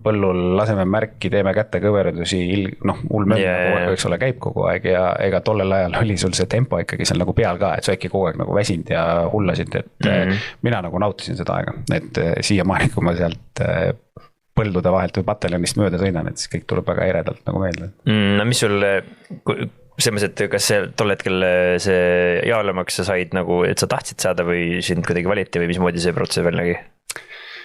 põllul, laseme märki, teeme kätekõverdusi, ulmömm eks ole, käib kogu aeg ja ega tollel ajal oli sul see tempo ikkagi seal nagu peal ka, et sa äkki kogu aeg nagu väsinud ja hullasid, et mina nagu nautisin seda aega, et siiamaani, kui ma sealt põldude vahelt või pataljonist mööda sõidan, et siis kõik tuleb väga eredalt nagu meelde. No mis sul, selles mõttes, et kas tol hetkel see jaalemaks sa said nagu, et sa tahtsid saada või sind kuidagi valiti või mismoodi see protsess veel nägi?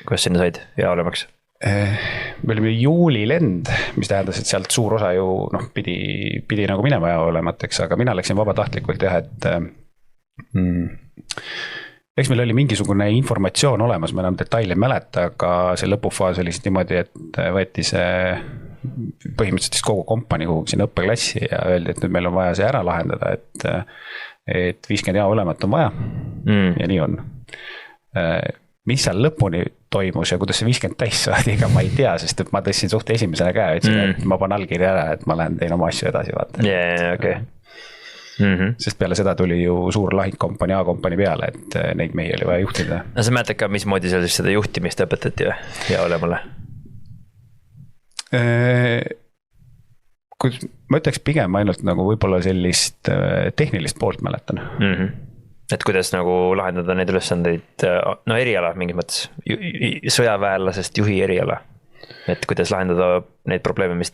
Kuidas sinna said jaalemaks? Me olime juulilend, mis tähendas, et sealt suur osa ju pidi nagu minema jaolemateks, aga mina läksin vabatahtlikult jah, et eks meil oli mingisugune informatsioon olemas, ma enam detaili ei mäleta, aga see lõpufaas oli siis niimoodi, et võeti see põhimõtteliselt kogu kompanii kuhugi sinna õppeklassi ja öeldi, et nüüd meil on vaja see ära lahendada, et 50 jaolemat on vaja ja nii on. Mis seal lõpuni toimus ja kuidas see 50 täis saadi, ega ma ei tea, sest et ma tõstsin suht esimesena käe, ütlesin, et ma panen allkirja ära, et ma lähen teen oma asju edasi vaata. Okay. Sest peale seda tuli ju suur lahingkompanii A-kompanii peale, et neid mehi oli vaja juhtida. No sa mäletad ka, mismoodi seal siis seda juhtimist õpetati ja olemale? Ma ütleks pigem ainult nagu võib-olla sellist tehnilist poolt mäletan. Et kuidas nagu lahendada neid ülesandeid, no eriala mingis mõttes, sõjaväelasest juhi eriala, et kuidas lahendada neid probleeme, mis